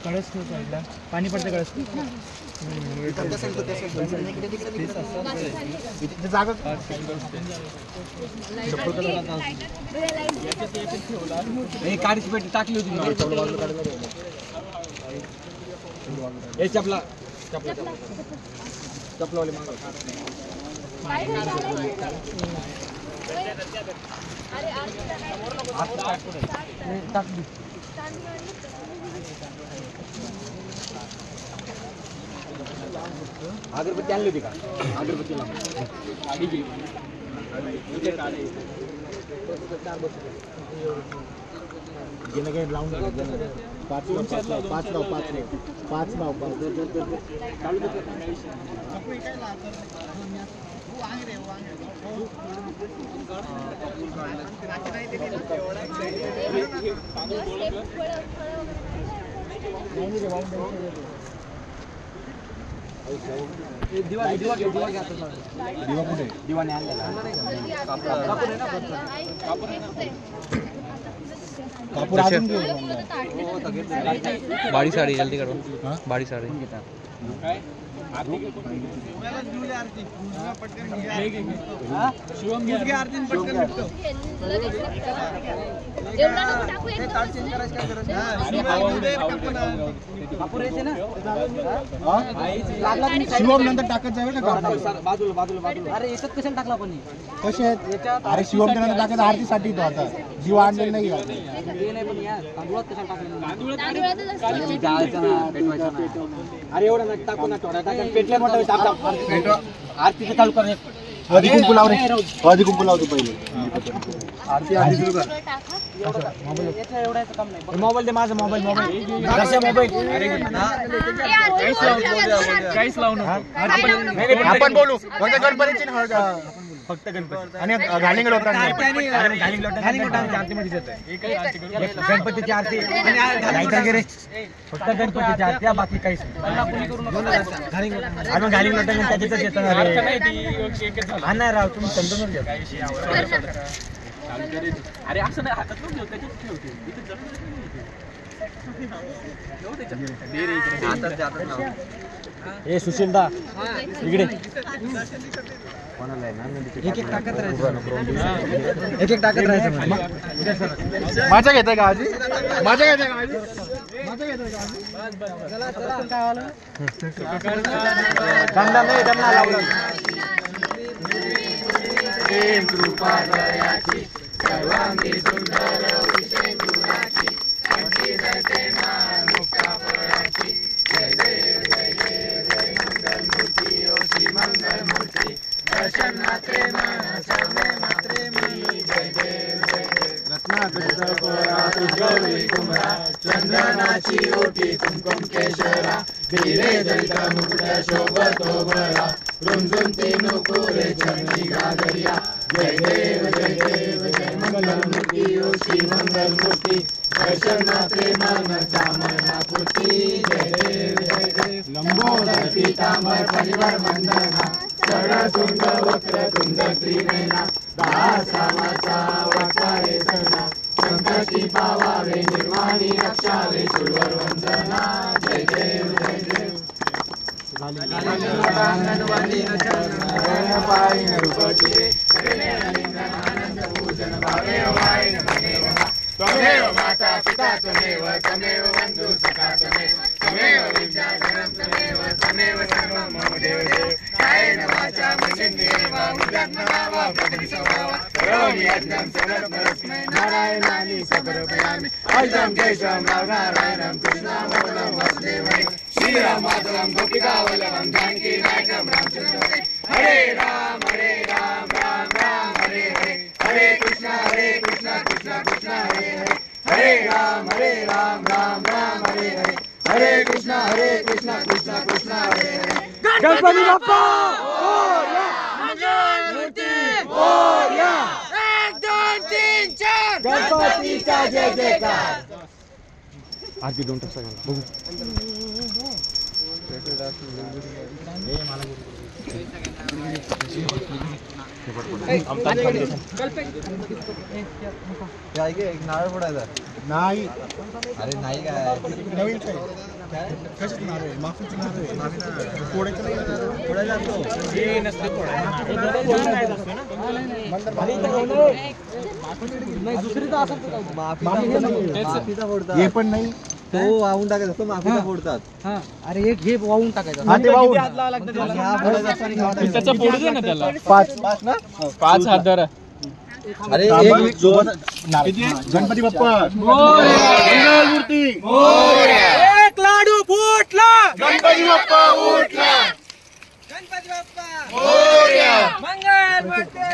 कळस साईडला पाणी पडतं कळस जागा काडीची पेटी टाकली होती चपला चपलावाले मागव अगरबत्ती आणली होती का अगरबत्ती लावून पाच दिवा कुठे दिवाने आणलेला बाड़ी साड़ी जल्दी करो बाड़ी साड़ी शिवम नंतर टाकत जावे ना बाजूला बाजूला बाजूला अरे याच्यात कशाला टाकला पण कसे आहेत अरे शिवम नंतर टाकत आरतीसाठी तो आता जीव आणलेला नाही अरे एवढा ना टाकू ना थोडा टाका पेटल्या मोठा आरतीचं चालू कर हळदी कुंकू लाव रे हळदी कुंकू लावतो पहिले आरती आधी सुरू कर मोबाईल दे माझा मोबाईल मोबाईल काहीच लावू नको आपण बोलू फक्त गणपतीची फक्त गणपती आणि घालिंग लोटांनी आरतीमध्ये गणपतीची आरती आणि फक्त गणपतीची आरती बाकी काहीच आणि घालिंग लोटांनी त्याच्यातच येतं नाही राव तुम्ही समजून घ्या अरे असं नाही हातात ठेव त्याच्यात ठेवते ए सुशीलदा इकडे एक एक टाकत राहायचं एक एक टाकत राहायचं माझ्या घेताय का आजी माझ्या घेताय का आजी माझ्या घेताय का आजी चला चला काय आलं दंडा नाही दंडा लावला प्रेम कृपा दयाची सर्वांगी सुंदर विशेंदुराची कंठी धरते मान मुक्ता फळाची जय देव जय देव जय मंगल मूर्ती ओ श्री मंगल मूर्ती दर्शन मात्रे मन श्यामे मात्रे मनी जय देव जय देव रत्नाकृत परात गौरी कुमरा चंदनाची ओटी कुंकुम केशरा धीरे दलित मुकुट शोभतो बरा रुंजुंती नुपुरे चरणी गागरिया जय देव जय मंगल मूर्ती ओ श्री मंगल मूर्ती दर्शन मात्रे मन चामना पूर्ती जय देव लंबोदर पीतांबर परिवार वंदना सरळतुंड वक्रतुंड त्रिनेना दासामाचा वाटावे सणा संकटी पावावे निर्वाणी रक्षावे सुरवर वंदना जय देव त्वमेव माता पिता त्वमेव त्वमेव बन्धु सखा त्वमेव विद्या धनं त्वमेव सर्वं मम देवदेव कायेन वाचा मनसेन्द्रियेर्वा बुद्ध्यात्मना वा प्रकृतिस्वभावा करोमि यज्ञं सकलपरस्मै नारायणानि समर्पयामि अजं केशवं नारायणं कृष्णमूलं वासुदेवं श्रीराम माधवं गोपिकावल्लभं जानकी नायकं रामचन्द्रं हरे राम राम राम हरे हरे हरे कृष्णा कृष्णा कृष्णा हरे हरे हरे राम राम हरे हरे हरे कृष्णा कृष्णा कृष्णा हरे हरे गणपती बाप्पा मोरया 1 2 3 4 गणपतीचा जय जयकार आरती 2 तास बघू नारळ फोडायचा नाही अरे नाही काय नवीन काय कशाचं नारळ आहे? माफीचं नारळ आहे. फोडायचं नाही फोडायला लागतो. हे पण नाही तो वाहून टाकायचा तो माफीचा फोडतात अरे एक हे वाहून टाकायचं हा ते वाहून त्याचा फोडू दे ना त्याला 5 ना 5 हात धरा अरे एक गणपती बाप्पा मंगलमूर्ती एक लाडू फुटला गणपती बाप्पा उठला गणपती बाप्पा मोरया मंगल मूर्ती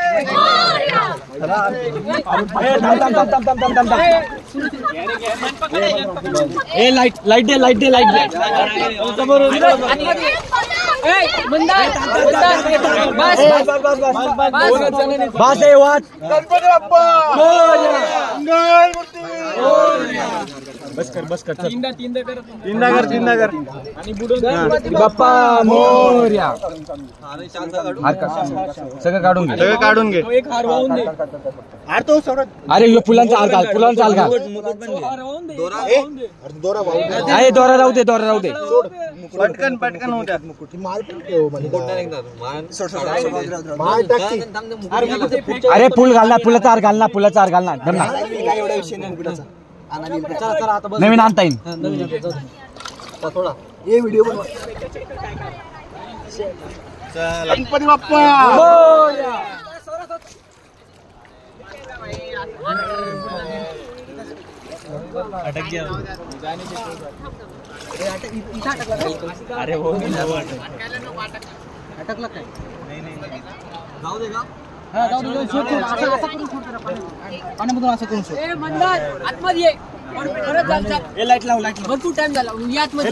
ए लाईट दे समोर बस आहे वाट गणपती बाप्पा मंगलमूर्ती बस कर तीनदा कर गणपती बाप्पा मोरया सगळं काढून घे एक हार वाहून दे हार तो सौरभ अरे ह्यो फुलांचा हार घाल दोरा वाहून अरे दोरा राहू दे पटकन होऊ द्या माल माल टाकती अरे फुल घाल ना फुलाचा हार घाल ना धर ना नवीन आणता येईल गणपती बाप्पा अरे हो लाईट लाव भरपूर टाइम झाला आतमध्ये